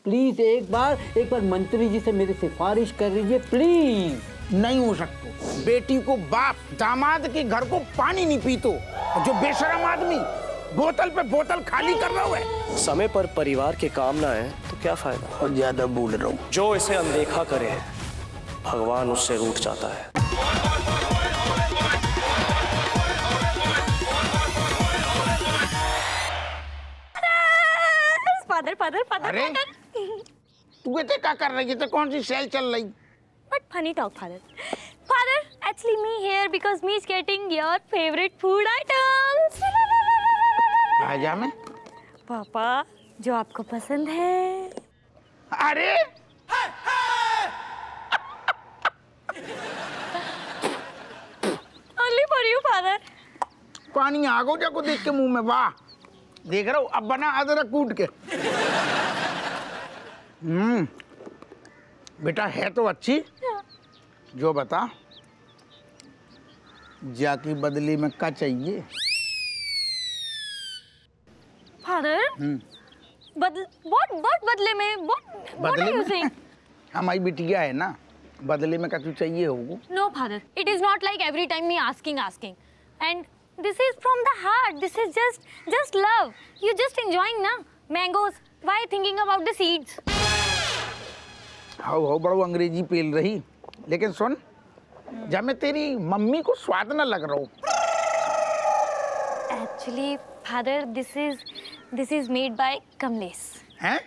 Please एक बार मंत्री जी से मेरी सिफारिश कर लीजिए प्लीज। नहीं हो सकता। बेटी को बाप दामाद के घर को पानी नहीं पीतो, जो बेशरम आदमी बोतल पे बोतल खाली कर रहा है। समय पर परिवार के काम ना आए तो क्या फायदा। और ज्यादा बोल रहा हूँ। जो इसे अनदेखा करे भगवान उससे रूठ जाता है। फादर फादर फादर अरे तू ये क्या कर रही है? तो कौन सी सेल चल रही? But funny talk father. Father actually me here because me is getting your favourite food items. आजा मैं। पापा जो आपको पसंद है। अरे ओनली फॉर यू फादर। पानी आ गो जाको देख के मुंह में। वाह देख रहा हूँ अब बना अदरक कूट के। बेटा है तो अच्छी। जो बता जाकी बदली में क्या चाहिए? फादर what बदले में what are you saying? हमारी बिटिया है ना, बदले में क्या तू चाहिए होगा? No father, it is not like every time me asking and this is from the heart. This is just love. You just enjoying na mangoes. Why thinking about the seeds? How बड़ो अंग्रेजी पेल रही। लेकिन सुन, जब मैं तेरी mummy को स्वाद न लग रहा हूँ। Actually, father, this is made by Kamlesh. हैं?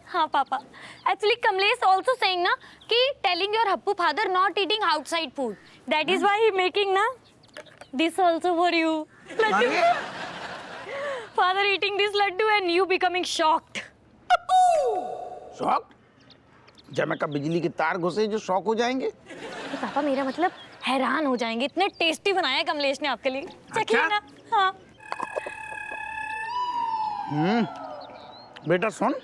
हाँ पापा। Actually, Kamlesh also saying ना कि telling your Happu father not eating outside food. That is why he making ना this also for you. Laddu. Father eating this laddu and you becoming shocked. शौक? जब मैं का बिजली के तार घुसे जो शौक हो जाएंगे? पापा मेरा मतलब हैरान हो जाएंगे, इतने टेस्टी बनाया है कमलेश ने आपके लिए। चखिए ना। हाँ। बेटा सुन,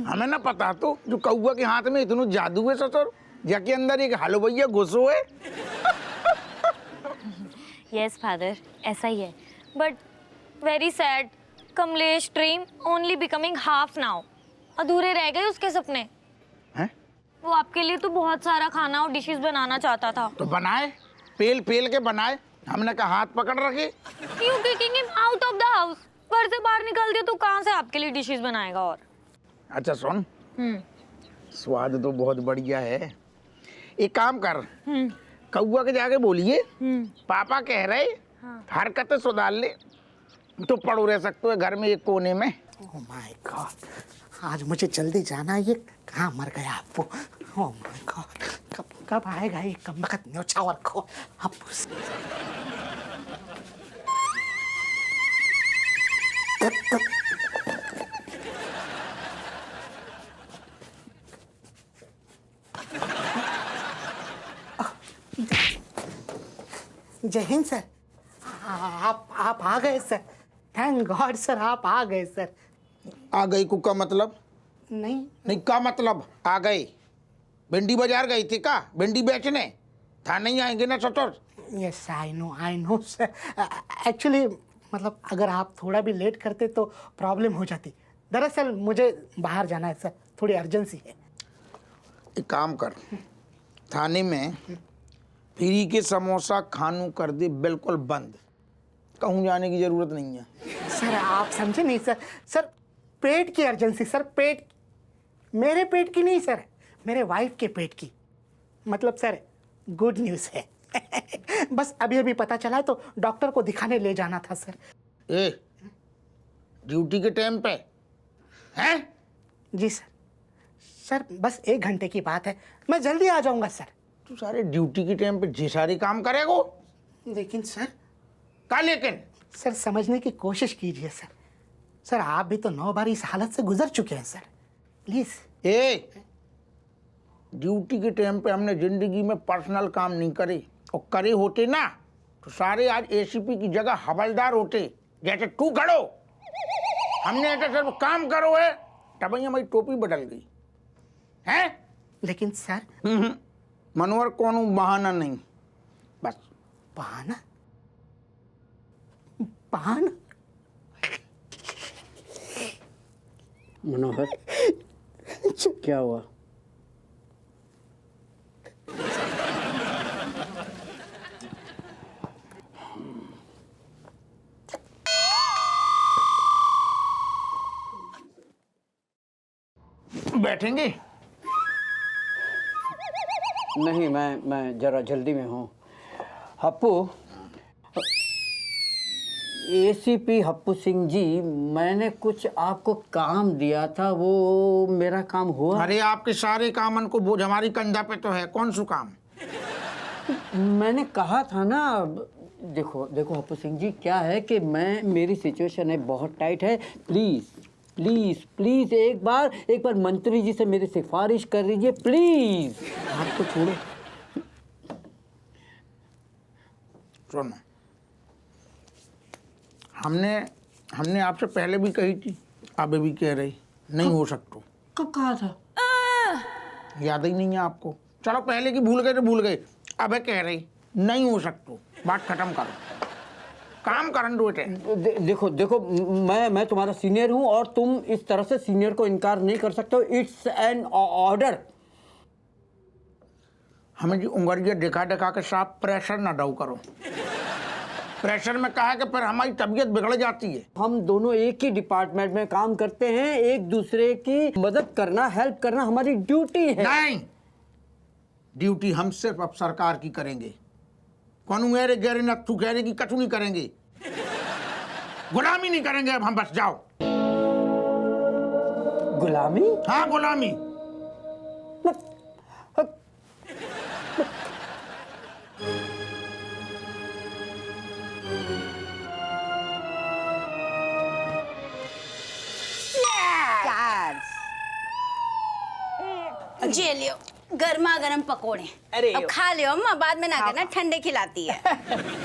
हमें ना पता तो जो कौआ के हाथ में इतना जादू है ससुर, जाके अंदर एक हलवैया घुसो है। यस फादर, ऐसा ही है। But very sad, Kamlesh dream only becoming half now. अधूरे रह गए उसके सपने। हैं? वो आपके लिए तो बहुत सारा खाना और डिशेस बनाना चाहता था। तो बनाए, पेल के बनाए। हमने कहा हाथ पकड़ रखे। You kicking him out of the house. घर से बाहर निकल दिया तो कहाँ से आपके लिए डिशेस बनाएगा और? अच्छा सुन, स्वाद तो बहुत बढ़िया है। एक काम कर, कौआ के जाके बोलिए पापा कह रहे हरकतें सुधार ले तो पड़ो रह सकते हो घर में एक कोने में। ओह माय गॉड, आज मुझे जल्दी जाना है। ये कहाँ मर गया आपको? ओह माय गॉड, कब आएगा ये कमबख्त न्योछावर को? अब जय हिंद सर। आप आ गए सर। थैंक गॉड सर, आप आ गए सर। आ गई को का मतलब? नहीं का मतलब आ गए? भिंडी बाजार गई थी का भिंडी बेचने? था नहीं आएंगे ना ससुर? Yes I know sir. Actually मतलब अगर आप थोड़ा भी लेट करते तो प्रॉब्लम हो जाती। दरअसल मुझे बाहर जाना है सर, थोड़ी अर्जेंसी है। एक काम कर, थाने में फ्री के समोसा खानू कर दे बिल्कुल बंद। कहूँ जाने की जरूरत नहीं है। सर आप समझे नहीं सर। सर पेट की अर्जेंसी सर, पेट। मेरे पेट की नहीं सर, मेरे वाइफ के पेट की। मतलब सर गुड न्यूज़ है। बस अभी पता चला है तो डॉक्टर को दिखाने ले जाना था सर। ए ड्यूटी के टाइम पे हैं? जी सर। सर बस 1 घंटे की बात है, मैं जल्दी आ जाऊंगा सर। तू सारे ड्यूटी के टाइम पे जे सारे काम करेगो? लेकिन सर। का लेकिन? सर समझने की कोशिश कीजिए सर। सर आप भी तो 9 बार इस हालत से गुजर चुके हैं सर, प्लीज। ए ड्यूटी के टाइम पे हमने जिंदगी में पर्सनल काम नहीं करे, और करे होते ना तो सारे आज एसीपी की जगह हवलदार होते। जैसे तू खड़ो, हमने ऐसा सिर्फ काम करो है तब ही हमारी टोपी बदल गई है। लेकिन सर। मनोहर कौन बहाना नहीं, बस। बहाना? मनोहर क्या हुआ? बैठेंगे? नहीं, मैं जरा जल्दी में हूँ। हप्पू, एसीपी हप्पू सिंह जी, मैंने कुछ आपको काम दिया था, वो मेरा काम हुआ? अरे आपके सारे कामन को बोझ हमारी कंधा पे तो है, कौन सा काम? मैंने कहा था ना, देखो देखो हप्पू सिंह जी, क्या है कि मेरी सिचुएशन है बहुत टाइट है। प्लीज़ प्लीज़ प्लीज़ एक बार मंत्री जी से मेरी सिफारिश कर लीजिए प्लीज़। आपको छोड़ो। सुनो, हमने आपसे पहले भी कही थी, अभी भी कह रही, नहीं हो सकता। कब कहा था? याद ही नहीं है आपको? चलो पहले की भूल गए तो भूल गए, अब कह रही नहीं हो सकता। बात खत्म करो, काम करन दो बेटे। देखो देखो, मैं तुम्हारा सीनियर हूँ और तुम इस तरह से सीनियर को इनकार नहीं कर सकते हो। It's an order. हमें जी उंगलियां दिखा दिखा के साफ प्रेशर ना डाउ करो। प्रेशर में कहा कि फिर हमारी तबीयत बिगड़ जाती है। हम दोनों एक ही डिपार्टमेंट में काम करते हैं, एक दूसरे की मदद करना, हेल्प करना हमारी ड्यूटी है। नहीं, ड्यूटी हम सिर्फ अब सरकार की करेंगे। कौन मेरे गहरे नथु कहने की कछु नहीं करेंगे, गुलामी नहीं करेंगे अब हम, बस जाओ। गुलामी? हाँ गुलामी। जी लियो गर्मा गर्म पकोड़े। अरे अब खा लियो अम्मा, बाद में ना कहना ठंडे खिलाती है।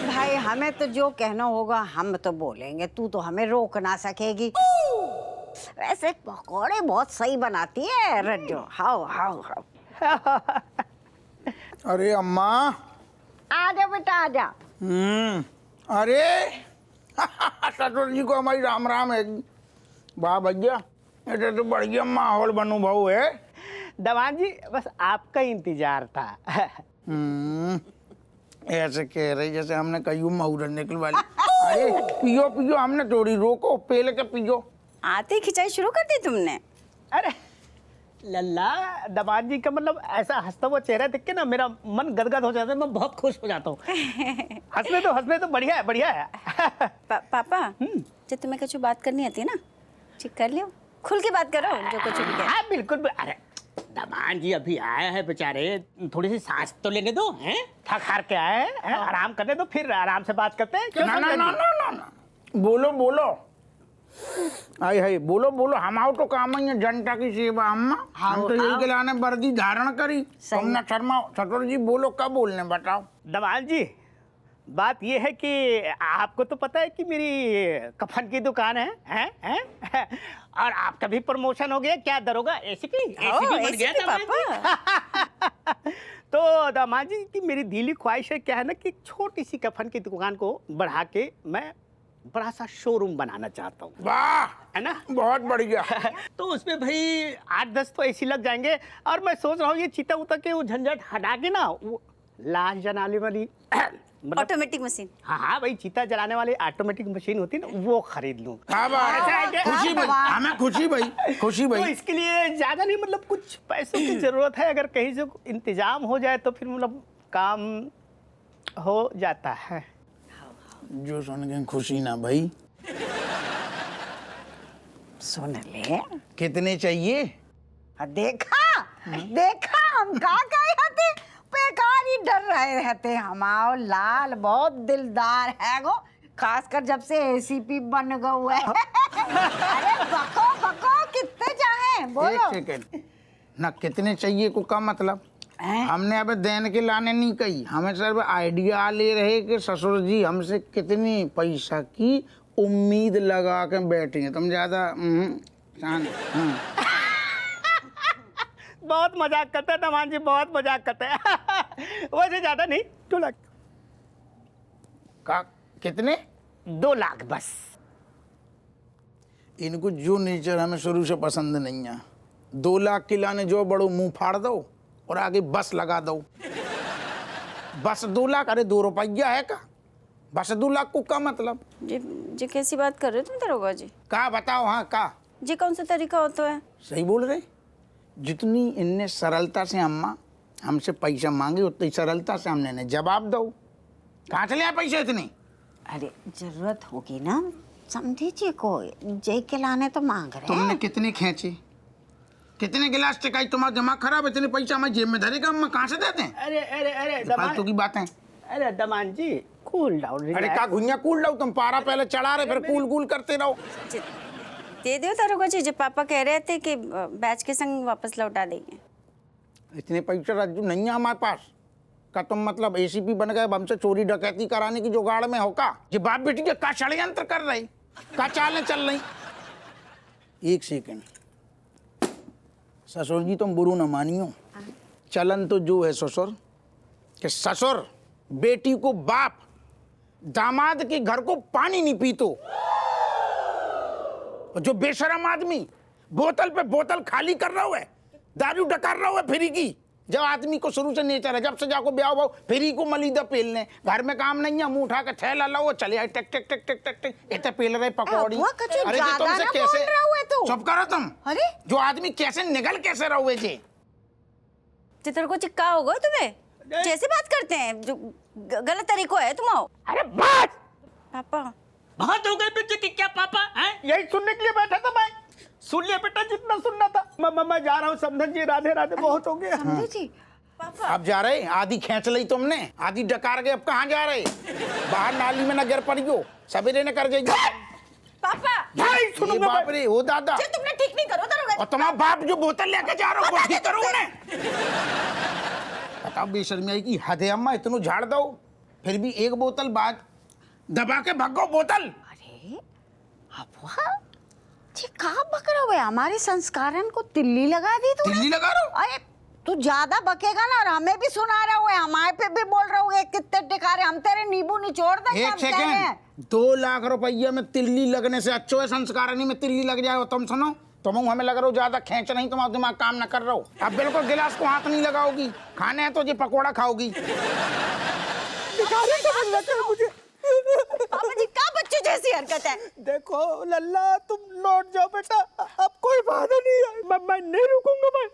भाई हमें तो जो कहना होगा हम तो बोलेंगे, तू तो हमें रोक ना सकेगी। वैसे पकोड़े बहुत सही बनाती है रज्जो। हाओ हाओ हाओ। अरे अम्मा, आजा बेटा आजा। अरे ससुर जी को हमारी राम राम है। वाह भैया, ये तो बढ़िया माहौल बनो भाऊ है। दवान जी बस आपका इंतजार था। ऐसे कह रही जैसे हमने कहीं मऊरन निकलवा ली। अरे पियो पियो, हमने थोड़ी रोको, पहले के पियो। आते ही खिंचाई शुरू कर दी तुमने। अरे लल्ला, दवान जी का मतलब ऐसा हंसता हुआ चेहरा देख के ना मेरा मन गदगद हो जाता है, मैं बहुत खुश हो जाता हूँ। हंसने तो बढ़िया है, बढ़िया है। पापा जब तुम्हें कुछ बात करनी आती है ना, ठीक कर लियो, खुल के बात करो जो कुछ भी है। हाँ बिल्कुल। अरे दवान जी अभी आए हैं बेचारे, थोड़ी सी सांस तो लेने दो, हैं? थक हार के आए हैं, आराम करने दो, फिर आराम से बात करते हैं। ना ना ना ना ना, बोलो बोलो, आई है बोलो बोलो। हम आओ तो काम ही है जनता की सेवा अम्मा, हम तो यही के लाने वर्दी धारण करी। तुमने शर्मा ससुर जी बोलो, कब बोलने बताओ। दवान जी बात ये है कि आपको तो पता है कि मेरी कफन की दुकान है, हैं? और आपका भी प्रमोशन हो गया, क्या दरोगा एसीपी बन गया पापा। तो दामाद जी की मेरी दिली ख्वाहिश है, क्या है ना कि छोटी सी कफन की दुकान को बढ़ा के मैं बड़ा सा शोरूम बनाना चाहता हूँ। वाह, है ना? बहुत बढ़िया। तो उसमें भाई 8-10 तो एसी लग जाएंगे, और मैं सोच रहा हूँ ये चीता उता के वो झंझट हटा के ना, वो लाश जलाने वाली ऑटोमेटिक मशीन। हाँ भाई, चीता जलाने वाली ऑटोमेटिक मशीन होती है ना, वो खरीद लूँ। खुशी भाई, हमें खुशी भाई, खुशी तो भाई। इसके लिए ज्यादा नहीं, मतलब कुछ पैसों की जरूरत है, अगर कहीं से इंतजाम हो जाए तो फिर मतलब काम हो जाता है। जो सुन के खुशी ना भाई। सुन ले, कितने चाहिए? देखा देखा हम कहा गए थे, बेकार ही डर रहे रहते। हमारा लाल बहुत दिलदार है गो, खासकर जब से एसीपी बन गए है। अरे बको बको, कितने चाहे बोलो। एक सेकंड ना, कितने चाहिए को का मतलब? हमने अब देने के लाने नहीं कही, हमें सिर्फ आइडिया ले रहे कि ससुर जी हमसे कितनी पैसा की उम्मीद लगा के बैठे हैं। तुम ज्यादा बहुत मजाक करते हैं तमान जी, बहुत मजाक करते हैं। वैसे ज्यादा नहीं, 2 लाख का। कितने? 2 लाख बस। इनको जो नेचर हमें शुरू से पसंद नहीं है, 2 लाख की लाने जो बड़ो मुंह फाड़ दो और आगे बस लगा दो। बस 2 लाख, अरे 2 रुपया है का? बस 2 लाख को का मतलब? जी कैसी बात कर रहे हो तुम दरोगा जी? का बताओ, हाँ का? जी कौन सा तरीका होता है? सही बोल रहे। जितनी इनने सरलता से अम्मा हमसे पैसा मांगे उतनी सरलता से हमने जवाब दो। कहाँ चले आए पैसे इतने? अरे जरूरत होगी ना समझी जी को, जे के लाने तो मांग रहे तुमने हैं। कितने खींचे, कितने गिलास टिकाई? तुम्हारा दिमाग खराब है? इतने पैसा मैं जेब में धरेगा, अम्मा कहाँ से देते हैं? अरे अरे अरे फालतू की बातें। अरे दमान जी कूल डाउन। अरे का घुइया कूल लो, तुम पारा पहले चढ़ा रहे फिर कूल कूल करते रहो। जी, दे दो दरोगा जी, जब पापा कह रहे थे कि बैच के संग वापस लौटा देंगे। इतने पैसे रज्जू नहीं है हमारे पास। का तुम मतलब एसीपी बन गए, हमसे चोरी डकैती कराने की जुगाड़ में हो का? ये बाप बेटी के का षड्यंत्र कर रही, का चालें चल रही? एक सेकंड ससुर जी, तुम बुरू न मानियो। चलन तो जो है ससुर कि ससुर बेटी को बाप दामाद के घर को पानी नहीं पीतो। और जो बेशरम आदमी बोतल पे बोतल खाली कर रहा है, दारू डकार रहा है फ्री की। जब आदमी को शुरू से नेचर है, जब से जाको ब्याह भाव फ्री को मलीदा पेलने, घर में काम नहीं है, मुंह उठा के थैला लाओ चले आए टेक टेक टेक टेक टेक टेक इतने पेल रहे पकौड़ी। अबुआ कछु अरे ज्यादा तुमसे ना कैसे बोल रहा हुए तू। चुप करो तुम। अरे जो आदमी कैसे निगल कैसे रहोगे जे? चित्र को चिक्का होगा तुम्हें? जैसे बात करते हैं जो गलत तरीको है तुम। अरे बात पापा बहुत हो गई बेटे की क्या पापा हैं? यही सुनने के लिए बैठा था मैं। सुन लिया बेटा जितना सुनना था। मैं जा रहा हूँ समधन जी, राधे राधे, बहुत हो गया। समझी जी पापा अब जा रहे? आधी खींच ली तुमने, आधी डकार गए, अब कहाँ जा रहे? बाहर नाली में न गिर पड़ियो, सवेरे न कर जाइए। पापा भाई सुनूंगा बाप रे, हो दादा। जी, तुमने ठीक नहीं करो दरोगा जी। और तुम्हारा बाप जो बोतल लेके जा रहा हो वो ठीक करो उन्हें। बताओ बेशर्मी की हद है अम्मा, इतनों झाड़ दो फिर भी एक बोतल बाद दबा के भगो बोतल। अरे अबुआ जी कहाँ बक रहे हुए? हमारे संस्कारन को तिल्ली लगा दी तू। दिल्ली लगा रहा हूं? अरे तू ज्यादा बकेगा ना और हमें भी सुना रहा हुआ, हमारे पे भी बोल रहा हुआ कितने टिकारे, हम तेरे नींबू निचोड़ देंगे। एक हम कह रहे हैं। सेकेंड, 2 लाख रुपये में तिल्ली लगने से अच्छो है संस्कार नहीं में तिल्ली लग जाए। तुम सुनो, तुम हमें लग रहा हो ज्यादा खींच नहीं, तुम्हारा दिमाग काम न कर रहा हो। अब बिल्कुल गिलास को हाथ नहीं लगाओगी, खाने हैं तो ये पकौड़ा खाओगी। मुझे पापा जी का बच्चों जैसी हरकत है। देखो लल्ला तुम लौट जाओ बेटा, अब कोई बाधा नहीं है। मैं नहीं रुकूंगा। मैं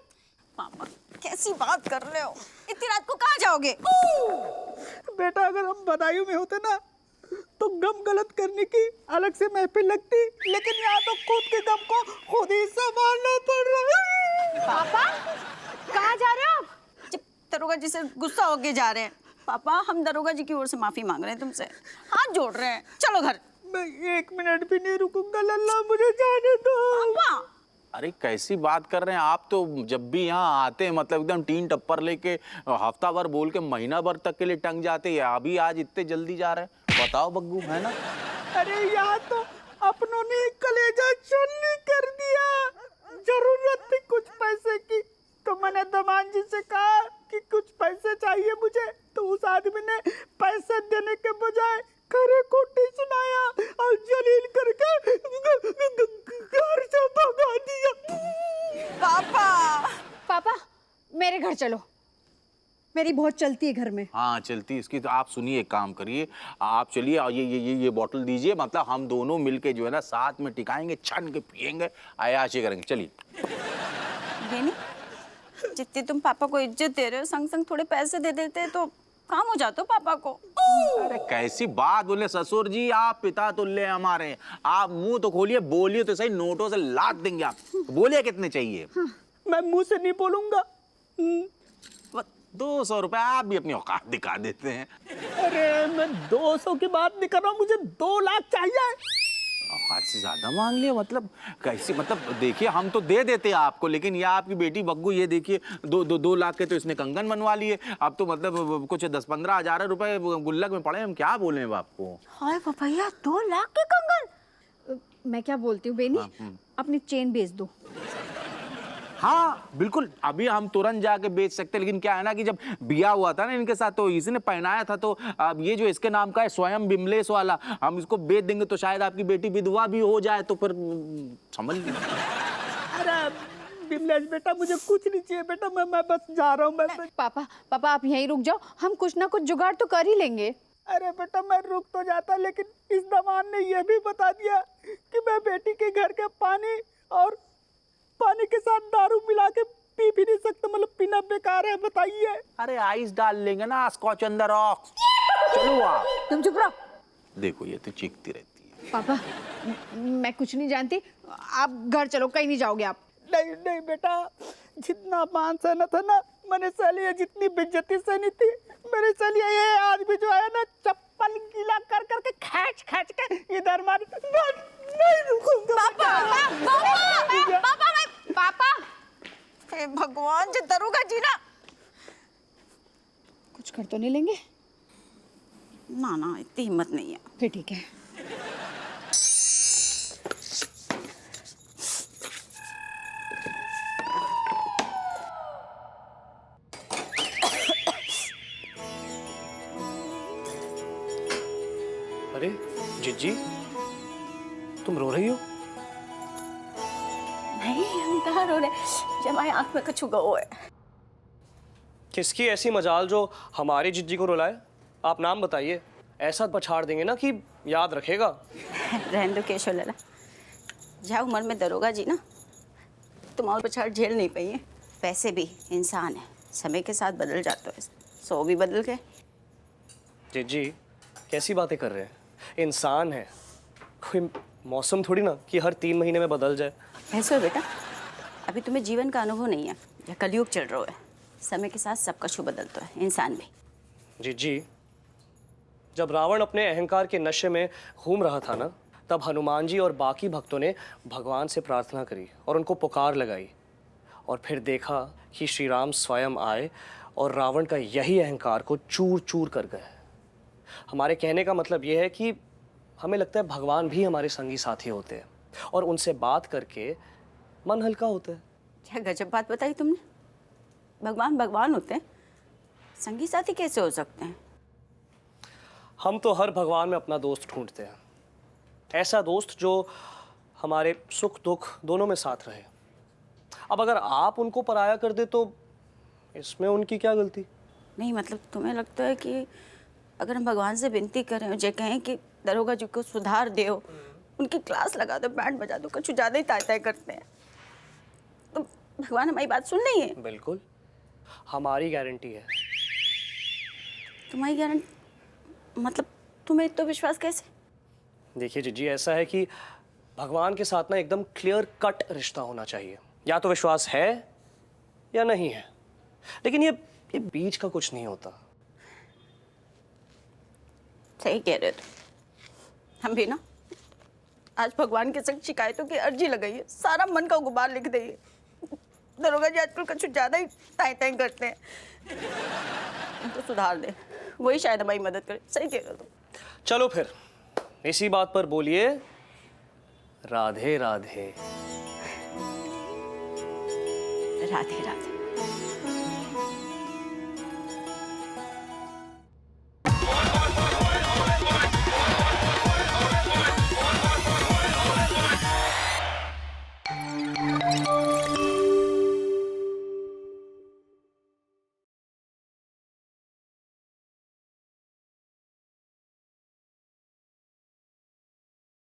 पापा कैसी बात कर रहे हो? इतनी रात को कहाँ जाओगे? बेटा अगर हम बदायूं में होते ना तो गम गलत करने की अलग से महफिल लगती, लेकिन यहाँ तो खुद के गम को खुद ही संभालना पड़ रहा है। पापा कहाँ जा रहे हो आप? दरोगा जी से गुस्सा होके जा रहे हैं। पापा हम दरोगा जी की ओर से माफी मांग रहे हैं तुमसे, हाथ जोड़ रहे हैं। चलो घर। मैं 1 मिनट भी नहीं रुकूंगा लल्ला, मुझे जाने दो। पापा अरे कैसी बात कर रहे हैं आप? तो जब भी यहाँ आते हैं मतलब एकदम टीन टप्पर लेके हफ्ता भर बोल के महीना भर तक के लिए टंग जाते हैं, अभी आज इतने जल्दी जा रहे हैं? बताओ बग्गू, है ना? अरे यहाँ तो अपनों ने कलेजा छलनी कर दिया। जरूरत थी कुछ पैसे की तो मैंने दमान जी से कहा कि कुछ पैसे चाहिए मुझे, तो उस आदमी ने पैसे देने के बजाय खरे कोटी सुनाया और जलील करके घर से भगा दिया। पापा पापा मेरे घर चलो, मेरी बहुत चलती है घर में। हाँ चलती इसकी। तो आप सुनिए, एक काम करिए, आप चलिए और ये बोतल दीजिए, मतलब हम दोनों मिलके जो है ना साथ में टिकाएंगे, छन के पियेंगे, आयाशी करेंगे। चलिए। बेनी जितनी तुम पापा को इज्जत दे रहे हो, संग संग थोड़े पैसे दे देते तो काम हो जाता पापा को। अरे कैसी बात बोले ससुर जी, आप पिता तुल्य हमारे। आप मुंह तो खोलिए, बोलिए तो सही, नोटों से लाद देंगे आप। बोलिए कितने चाहिए? मैं मुंह से नहीं बोलूंगा। 200 रुपए। आप भी अपनी औकात दिखा देते हैं। अरे मैं 200 की बात नहीं कर रहा हूँ, मुझे 2 लाख चाहिए। औकात से ज्यादा मांग लिया? मतलब कैसी? मतलब देखिए हम तो दे देते हैं आपको, लेकिन ये आपकी बेटी बग्गू, ये देखिए 2 लाख के तो इसने कंगन बनवा लिए। अब तो मतलब कुछ 10-15 हजार रुपए गुल्लक में पड़े, हम क्या बोले बाप को? हाय भैया 2 लाख के कंगन। मैं क्या बोलती हूँ बेनी, अपनी चेन बेच दो। हाँ बिल्कुल, अभी हम तुरंत जाके बेच सकते, लेकिन क्या है ना कि जब बिया हुआ था ना इनके साथ तो इसी ने पहनाया था, तो अब ये जो इसके नाम का है स्वयं बिमलेश वाला, हम इसको बेच देंगे तो शायद आपकी बेटी विधवा भी हो जाए, तो फिर समझ लीजिए। अरे विमलेश बेटा, मुझे कुछ नहीं चाहिए बेटा, मैं बस जा रहा हूँ। मैं पापा पापा आप यहीं रुक जाओ, हम कुछ ना कुछ जुगाड़ तो कर ही लेंगे। अरे बेटा मैं रुक तो जाता, लेकिन इस दमान ने यह भी बता दिया कि मैं बेटी के घर के पानी और पानी के साथ दारू मिला के पी भी नहीं सकता, मतलब पीना बेकार है। बताइए। अरे आइस डाल लेंगे ना, स्कॉच अंदर रॉक्स। चलो आप तुम चुप रहो। देखो ये तो चीखती रहती है। पापा मैं कुछ नहीं जानती, आप घर चलो, कहीं नहीं जाओगे आप। नहीं नहीं बेटा, जितना मान सहना था ना मैंने सह लिया, जितनी बेइज्जती सहनी थी मेरे सह लिया। ये आदमी जो है ना चप्पल गीला कर करके खींच खींच के इधर मार, नहीं रुकूंगा। पापा हे भगवान, जो दरोगा जी ना, कुछ कर तो नहीं लेंगे? ना ना इतनी हिम्मत नहीं है। फिर ठीक है। अरे जिज्जी, तुम रो रही हो? नहीं हम कहाँ रो रहे, जब हमारी आंख में कछु गो है। किसकी ऐसी मजाल जो हमारी जिज्जी को रुलाए? आप नाम बताइए, ऐसा पछाड़ देंगे ना कि याद रखेगा। रहने दो केशव लाला, जहाँ उम्र में दरोगा जी ना, तुम और पछाड़ झेल नहीं पाई है। वैसे भी इंसान है, समय के साथ बदल जाते हैं, सो भी बदल गए। जिज्जी कैसी बातें कर रहे हैं? इंसान है, कोई मौसम थोड़ी ना कि हर 3 महीने में बदल जाए। ऐसे हो बेटा, अभी तुम्हें जीवन का अनुभव नहीं है, या कलयुग चल रहा है। समय के साथ सब कछु बदलता है, इंसान भी। जिज्जी, जब रावण अपने अहंकार के नशे में घूम रहा था ना, तब हनुमान जी और बाकी भक्तों ने भगवान से प्रार्थना करी और उनको पुकार लगाई, और फिर देखा कि श्री राम स्वयं आए और रावण का यही अहंकार को चूर चूर कर गए। हमारे कहने का मतलब यह है कि हमें लगता है भगवान भी हमारे संगी साथी होते हैं, और उनसे बात करके मन हल्का होता है। क्या गजब बात बताई तुमने। भगवान भगवान होते हैं, संगी साथी कैसे हो सकते हैं? हम तो हर भगवान में अपना दोस्त ढूंढते हैं, ऐसा दोस्त जो हमारे सुख दुख दोनों में साथ रहे। अब अगर आप उनको पराया कर दे तो इसमें उनकी क्या गलती? नहीं मतलब तुम्हें लगता है कि अगर हम भगवान से विनती करें और ये कहें कि दरोगा जी को सुधार दो, उनकी क्लास लगा दो, बैंड बजा दो, कुछ ज़्यादा ही ताय करते हैं, तो भगवान हमारी बात सुन रही है? बिल्कुल, हमारी गारंटी है। तुम्हारी गारंटी मतलब तुम्हें तो विश्वास कैसे? देखिए जीजी, ऐसा है कि भगवान के साथ ना एकदम क्लियर कट रिश्ता होना चाहिए। या तो विश्वास है या नहीं है, लेकिन ये बीच का कुछ नहीं होता। सही कह रहे हो। हम भी ना आज भगवान के संग शिकायतों की अर्जी लगाई है, सारा मन का गुबार लिख देंगे। दरोगा जी आजकल कुछ ज़्यादा ही ताई ताई करते हैं, उनको सुधार दे, वही शायद हमारी मदद करे। सही कह रहे हो तुम। चलो फिर इसी बात पर बोलिए राधे राधे। राधे राधे।